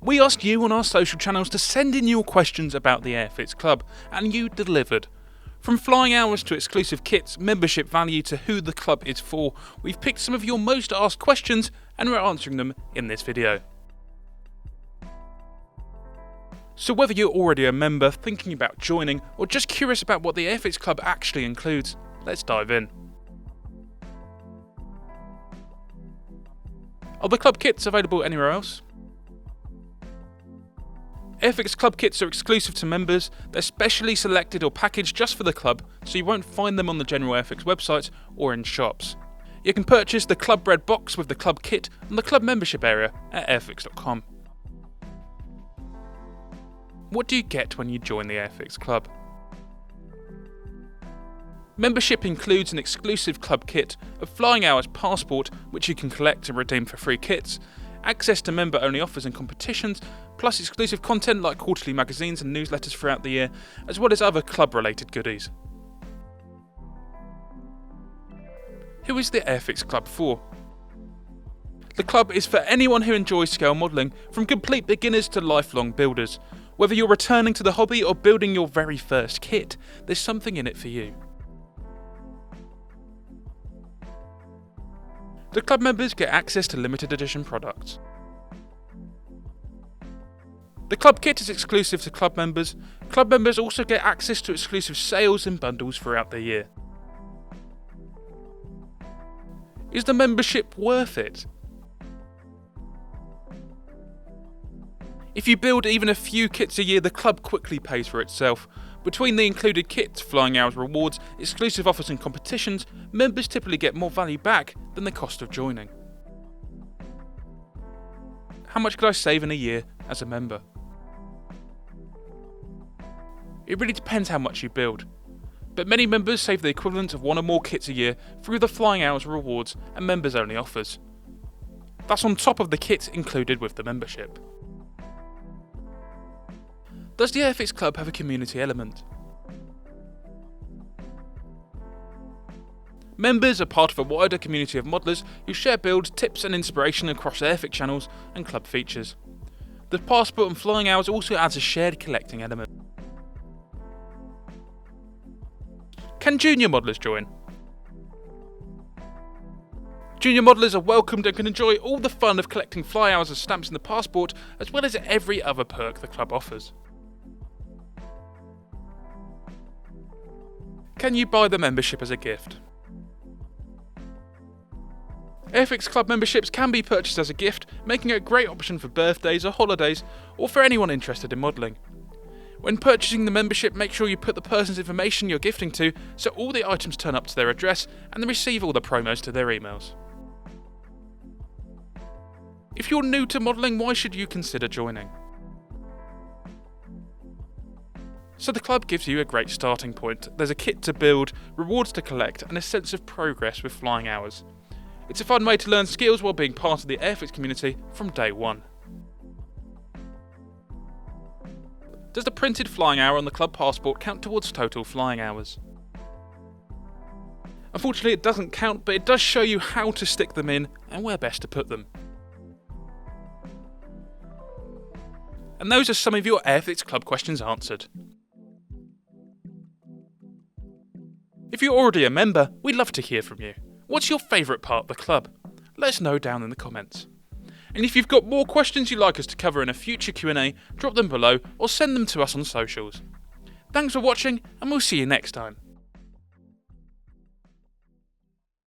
We asked you on our social channels to send in your questions about the Airfix Club, and you delivered. From flying hours to exclusive kits, membership value to who the club is for, we've picked some of your most asked questions and we're answering them in this video. So whether you're already a member, thinking about joining, or just curious about what the Airfix Club actually includes, let's dive in. Are the club kits available anywhere else? Airfix Club kits are exclusive to members. They're specially selected or packaged just for the club, so you won't find them on the general Airfix website or in shops. You can purchase the club red box with the club kit on the club membership area at airfix.com. What do you get when you join the Airfix Club? Membership includes an exclusive club kit, a flying hours passport which you can collect and redeem for free kits, access to member-only offers and competitions, plus exclusive content like quarterly magazines and newsletters throughout the year, as well as other club-related goodies. Who is the Airfix Club for? The club is for anyone who enjoys scale modelling, from complete beginners to lifelong builders. Whether you're returning to the hobby or building your very first kit, there's something in it for you. The club members get access to limited edition products. The club kit is exclusive to club members. Club members also get access to exclusive sales and bundles throughout the year. Is the membership worth it? If you build even a few kits a year, the club quickly pays for itself. Between the included kits, flying hours rewards, exclusive offers and competitions, members typically get more value back than the cost of joining. How much could I save in a year as a member? It really depends how much you build, but many members save the equivalent of one or more kits a year through the flying hours rewards and members only offers. That's on top of the kits included with the membership. Does the Airfix Club have a community element? Members are part of a wider community of modelers who share builds, tips and inspiration across Airfix channels and club features. The passport and flying hours also adds a shared collecting element. Can junior modelers join? Junior modelers are welcomed and can enjoy all the fun of collecting fly hours and stamps in the passport, as well as every other perk the club offers. Can you buy the membership as a gift? Airfix Club memberships can be purchased as a gift, making it a great option for birthdays or holidays, or for anyone interested in modelling. When purchasing the membership, make sure you put the person's information you're gifting to, so all the items turn up to their address and they receive all the promos to their emails. If you're new to modelling, why should you consider joining? So the club gives you a great starting point. There's a kit to build, rewards to collect, and a sense of progress with flying hours. It's a fun way to learn skills while being part of the Airfix community from day one. Does the printed flying hour on the club passport count towards total flying hours? Unfortunately it doesn't count, but it does show you how to stick them in and where best to put them. And those are some of your Airfix Club questions answered. If you're already a member, we'd love to hear from you. What's your favourite part of the club? Let us know down in the comments. And if you've got more questions you'd like us to cover in a future Q&A, drop them below or send them to us on socials. Thanks for watching, and we'll see you next time.